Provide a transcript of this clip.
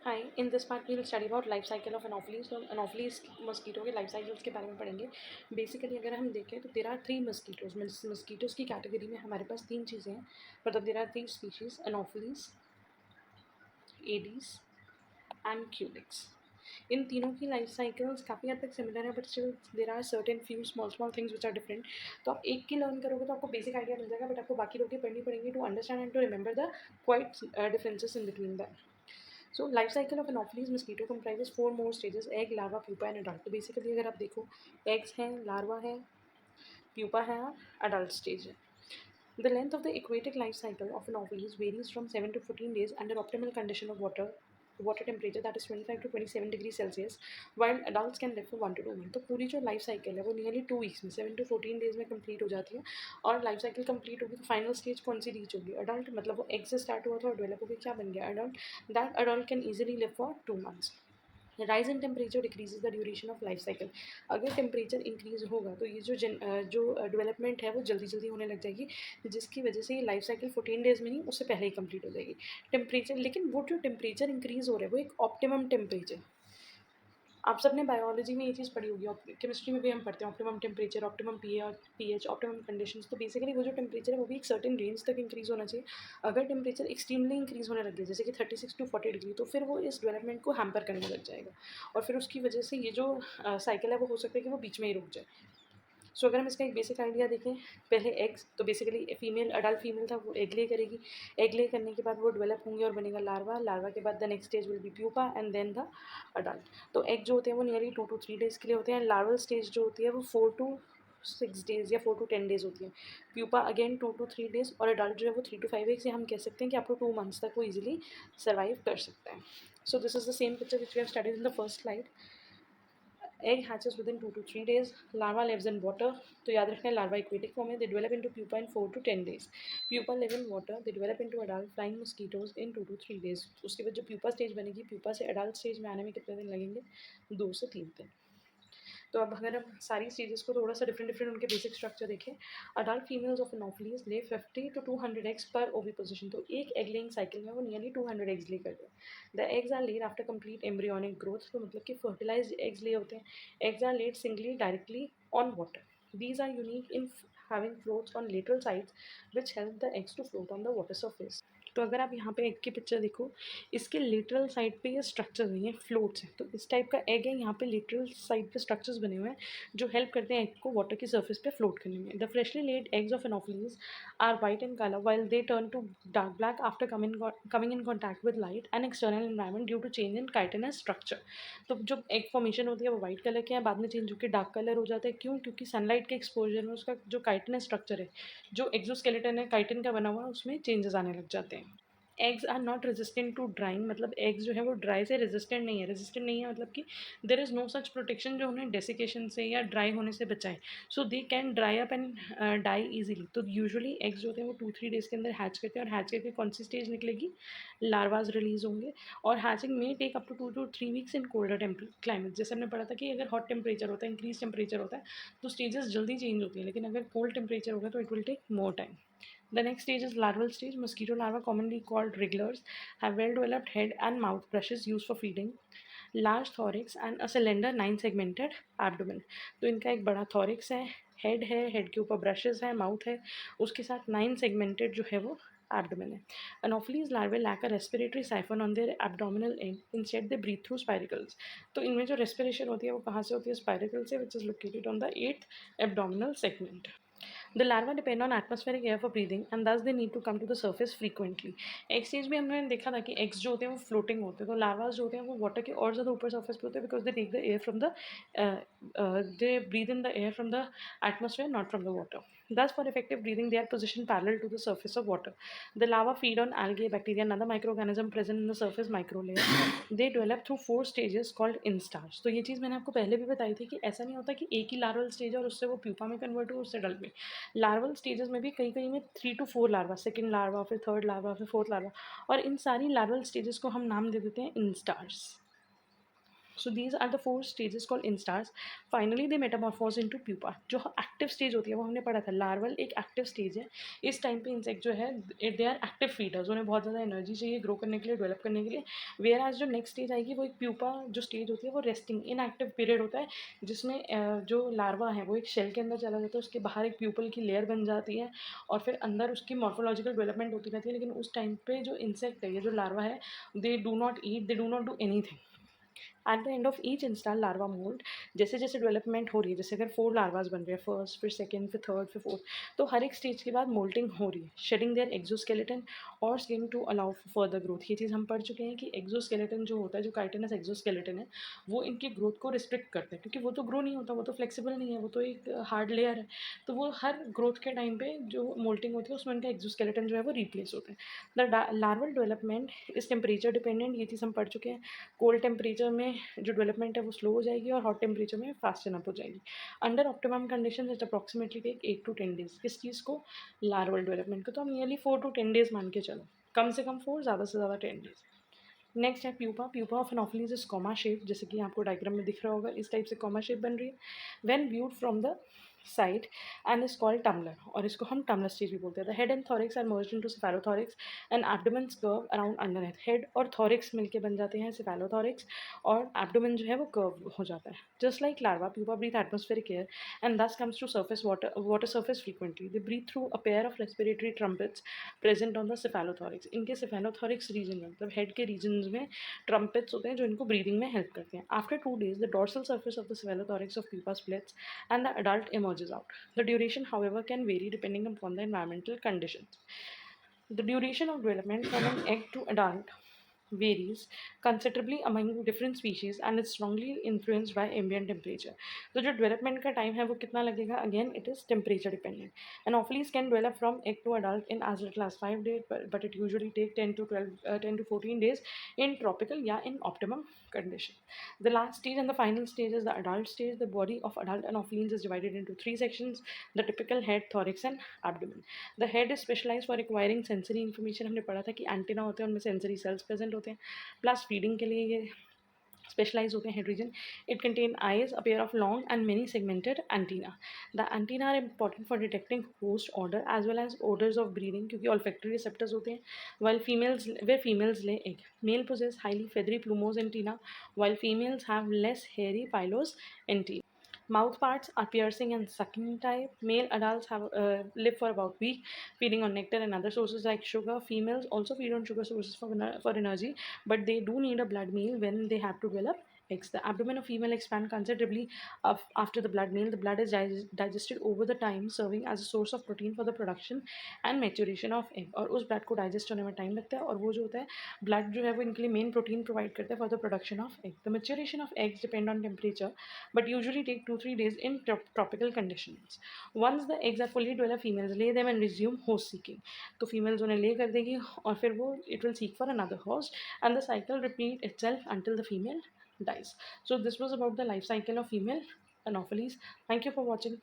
Hi, in this part we will study about life cycle of anopheles. तो anopheles mosquito के life cycles के बारे में पढ़ेंगे। बेसिकली अगर हम देखें तो there are three mosquitoes. Mosquitoes की कैटेगरी में हमारे पास तीन चीज़ें हैं, मतलब there are three species: anopheles, aedes and culex. इन तीनों की लाइफ साइकिल्स काफ़ी हद तक सिमिलर है, but still there are certain few small small things which are different. तो आप एक की लर्न करोगे तो आपको बेसिक आइडिया मिल जाएगा, बट आपको बाकी दो की पढ़नी पड़ेंगी to understand and to remember the quite differences in between them. So life cycle of Anopheles mosquito comprises four more stages: egg, larva, pupa and adult. तो बेसिकली अगर आप देखो, eggs हैं, larva है, pupa है और adult stage है. The length of the aquatic life cycle of Anopheles varies from 7 to 14 days under optimal condition of water temperature, that is 25 to 27 degrees Celsius, while adults can live for 1 to 2 months. तो पूरी जो life cycle है वो nearly 2 weeks में 7 to 14 days में complete हो जाती है। और लाइफ साइकिल कंप्लीट होगी तो फाइनल स्टेज कौन सी रीच होगी? अडल्ट, मतलब वो एग से स्टार्ट हुआ था और डेवलप होकर क्या बन गया? Adult. That adult can easily live for 2 months. Rise in temperature decreases the duration of life cycle. अगर टेम्परेचर इंक्रीज होगा तो ये जो डेवलपमेंट है वो जल्दी जल्दी होने लग जाएगी, जिसकी वजह से ये लाइफ साइकिल 14 डेज में नहीं, उससे पहले ही कंप्लीट हो जाएगी. टेम्परेचर, लेकिन वो जो टेम्परेचर इंक्रीज हो रहा है वो एक ऑप्टिमम टेम्परेचर. आप सबने बायोलॉजी में ये चीज़ पढ़ी होगी, केमिस्ट्री में भी हम पढ़ते हैं optimum temperature, optimum pH, optimum conditions. तो बेसिकली वो जो टेम्परेचर है वो भी एक सर्टेन रेंज तक इंक्रीज होना चाहिए. अगर टेम्परेचर एक्सट्रीमली इंक्रीज होने लग गया, जैसे कि 36 to 40 डिग्री, तो फिर वो इस डेवलपमेंट को हैम्पर करने लग जाएगा और फिर उसकी वजह से ये जो साइकिल है वो हो सकता है कि वो बीच में ही रुक जाए. सो अगर हम इसका एक बेसिक आइडिया देखें, पहले एग्स, तो बेसिकली फीमेल, अडल्ट फीमेल था, वो एग ले करेगी. एग ले करने के बाद वो डेवलप होंगे और बनेगा लार्वा. लार्वा के बाद the next stage will be pupa and then the adult. तो एग जो होते हैं वो नियरली 2 to 3 डेज़ के लिए होते हैं. लार्वल स्टेज जो होती है वो 4 to 6 डेज़ या 4 to 10 डेज़ होती है. प्यूपा अगेन 2 to 3 डेज़ और अडल्ट जो है वो 3 to 5 वीक्स, या हम कह सकते हैं कि आपको 2 मंथ्स तक वो ईजिली सर्वाइव कर सकता है. So this is the same picture which we have studied in the first slide. Egg hatches within 2 to 3 days. Larva lives in water. तो याद रखना है larva aquatic form है. They develop into pupa in 4 to 10 days. Pupa live in water. They develop into adult flying mosquitoes in 2 to 3 days. उसके बाद जो pupa stage बनेगी, pupa से adult stage में आने में कितने दिन लगेंगे? 2 से 3 दिन. तो अब अगर हम सारी स्टेजेस को थोड़ा सा डिफरेंट उनके बेसिक स्ट्रक्चर देखें. अडल्ट फीमेल्स ऑफ एनोफिलीज ले 50 to 200 एग्स पर ओविपोजिशन. तो एक एग लेइंग साइकिल में वो नियरली 200 एग्स ले करते हैं. The eggs are laid after complete embryonic growth. तो मतलब कि फर्टिलाइज्ड एग्स ले होते हैं. Eggs are laid singly directly on water. These are unique in having floats on lateral sides which help the eggs to float on the water surface. तो अगर आप यहाँ पे एग की पिक्चर देखो, इसके लेटरल साइड पे ये स्ट्रक्चर नहीं है, फ्लोट्स हैं. तो इस टाइप का एग है. यहाँ पे लेटरल साइड पे स्ट्रक्चर्स बने हुए हैं जो हेल्प करते हैं एग को वाटर की सर्फेस पे फ्लोट करने में. The freshly laid eggs of Anopheles are white in colour while they turn to dark black after coming in contact with light and external environment due to change in chitinous structure. तो जो egg formation होती है वो white colour के हैं, बाद में change होकर डार्क कलर हो जाता है. क्यों? क्योंकि सनलाइट के एक्सपोजर में उसका जो काइटिनस स्ट्रक्चर है, जो एक्सोस्केलेटन है काइटिन का बना हुआ, उसमें चेंजेस आने लग जाते हैं. Eggs are not resistant to drying. मतलब एग्स जो है वो ड्राई से रेजिस्टेंट नहीं है. रेजिस्टेंट नहीं है मतलब कि there is no such protection जो उन्हें डेसिकेशन से या ड्राई होने से बचाए. So they can dry up and die easily. तो यूजुअली एग्स जो होते हैं वो 2-3 डेज़ के अंदर हैच करते हैं और हैच करके कौन सी स्टेज निकलेगी? लार्वाज रिलीज होंगे. और हैचिंग में take up to 2 to 3 weeks in colder climate. जैसे हमने पढ़ा था कि अगर हॉट टेम्परेचर होता है, इंक्रीज टेम्परेचर होता है, तो स्टेजेस जल्दी चेंज होती है, लेकिन अगर कोल्ड टेम्परेचर होगा तो it will take more time. The next stage is larval stage. Mosquito larvae, commonly called wrigglers, have well-developed head and mouth brushes used for feeding, large thorax and a slender 9-segmented abdomen. तो इनका एक बड़ा thorax है, head है, head के ऊपर brushes है, mouth है, उसके साथ 9-segmented जो है वो abdomen है. Anopheles larvae lack a respiratory siphon on their abdominal end. Instead, they breathe through spiracles. तो इनमें जो respiration होती है वो कहाँ से होती है? Spiracle से, which is located on the 8th abdominal segment. The larvae depend on atmospheric air for breathing and thus they need to come to the surface frequently. Egg stage में हमने देखा था कि एग्स जो होते हैं वो फ्लोटिंग होते हैं, तो लार्वास जो होते हैं वो वाटर के और ज़्यादा ऊपर सर्फेस पे होते हैं because they take the air from the they breathe in the air from the atmosphere, not from the water. Thus, for effective breathing, they are positioned parallel to the surface of water. The larvae feed on algae, bacteria, another microorganism present in the surface microlayer. They develop through 4 stages called instars. तो ये चीज़ मैंने आपको पहले भी बताई थी कि ऐसा नहीं होता कि एक ही लार्वल स्टेज और उससे वो प्यूपा में कन्वर्ट हो, उससे डल में. लार्वल स्टेजेस में भी कई में 3 to 4 लार्वा, सेकेंड लार्वा, फिर थर्ड लार्वा, फिर फोर्थ लार्वा, और इन सारी लार्वल स्टेजेस को हम नाम दे देते हैं instars. So these are the 4 stages called instars. Finally they metamorphose into pupa. जो एक्टिव स्टेज होती है वो हमने पढ़ा था. लार्वल एक एक्टिव स्टेज है. इस टाइम पे इंसेक्ट जो है दे आर एक्टिव फीडर्स. उन्हें बहुत ज़्यादा एनर्जी चाहिए ग्रो करने के लिए, डेवलप करने के लिए. वेयर एज जो नेक्स्ट स्टेज आएगी वो एक प्यूपा जो स्टेज होती है वो रेस्टिंग इनएक्टिव पीरियड होता है, जिसमें जो लार्वा है वो एक शेल के अंदर चला जाता है. उसके बाहर एक प्यूपल की लेयर बन जाती है और फिर अंदर उसकी मॉर्फोलॉजिकल डेवलपमेंट होती रहती है. लेकिन उस टाइम पे जो इंसेक्ट है, ये जो लार्वा है, they do not eat, they do not do anything. At the end of each install larva mould, जैसे जैसे डेवलपमेंट हो रही है, जैसे अगर 4 लार्वाज बन रहे हैं, फर्स्ट, फिर सेकंड, फिर थर्ड, फिर फोर्थ, तो हर एक स्टेज के बाद मोल्टिंग हो रही है, शेडिंग देयर एक्जोस्केलेटन और skin to allow for further growth. ये चीज़ हम पढ़ चुके हैं कि एक्जोस्केलेटन जो होता है, जो काइटिनस एक्जोस्केलेटन है, वो इनकी ग्रोथ को रिस्ट्रिक्ट करता है, क्योंकि वो तो ग्रो नहीं होता, वो तो फ्लेक्सिबल नहीं है, वो तो एक हार्ड लेयर है. तो वो हर ग्रोथ के टाइम पे जो मोल्टिंग होती है उसमें उनका एक्जोस्केलेटन जो है वो रिप्लेस होता है. The larval development is temperature dependent. ये चीज़ हम पढ़ चुके हैं. कोल्ड टेम्परेचर में जो डेवलपमेंट है वो स्लो हो जाएगी और हॉट टेम्परेचर में फास्ट अप हो जाएगी. Under optimum condition it approximately take 8 to 10 days. किस चीज़ को? लार्वल डेवलपमेंट को. तो हम नियरली 4 to 10 days मान के चलो, कम से कम 4, ज़्यादा से ज़्यादा 10 days. नेक्स्ट है pupa. Pupa of anopheles is comma shape. जैसे कि आपको डायग्राम में दिख रहा होगा, इस टाइप से कॉमा शेप बन रही है when viewed from the side and is called tumbler, और इसको हम टम्बलर स्टेज भी बोलते हैं. The head and thorax are merged into cephalothorax and abdomen curve around underneath. Head और थॉरिक्स मिलके बन जाते हैं सेफेलोथॉरिक्स, और एब्डोमेन जो है वो कर्व हो जाता है. Just like larva, pupa breathe atmospheric air and thus comes to surface water surface frequently. They breathe through a pair of respiratory trumpets present on the cephalothorax. इनके cephalothorax region में, मतलब head के regions में trumpets होते हैं जो इनको breathing में help करते हैं. After 2 days, the dorsal surface of the cephalothorax of pupa splits and the adult emerges out. The duration, however, can vary depending upon the environmental conditions. The duration of development from an egg to adult varies considerably among different species and is strongly influenced by ambient temperature. तो जो development का time है वो कितना लगेगा? Again it is temperature dependent. Anopheles can develop from egg to adult in as little as 5 days, but it usually take 10 to 14 days in tropical या in optimum condition. The last stage and the final stage is the adult stage. The body of adult anophelines is divided into 3 sections: the typical head, thorax and abdomen. The head is specialized for acquiring sensory information. हमने पढ़ा था कि antenna होते हैं, उनमें sensory cells present होते हैं. Plus feeding के लिए ये स्पेशलाइज होते हैं head region. It contain eyes, a pair of long and many segmented antenna. The antenna are important for detecting host odour as well as odours of breathing, क्योंकि olfactory receptors होते हैं. While females lay egg. Male possess highly feathery plumose antenna while females have less hairy pilose antennae. Mouth parts are piercing and sucking type. Male adults have live for about a week, feeding on nectar and other sources like sugar. Females also feed on sugar sources for energy, but they do need a blood meal when they have to develop eggs. The abdomen of female expand considerably after the blood meal. The blood is digested over the time, serving as a source of protein for the production and maturation of egg. और उस blood को digest होने में time लगता है, और वो जो होता है blood जो है वो इनके लिए main protein provide करता है for the production of egg. The maturation of eggs depend on temperature, but usually take 2-3 days in tropical conditions. Once the eggs are fully developed, females lay them and resume host seeking. तो females उन्हें lay कर देगी और फिर वो it will seek for another host, and the cycle repeat itself until the female dies. So this was about the life cycle of female Anopheles. Thank you for watching.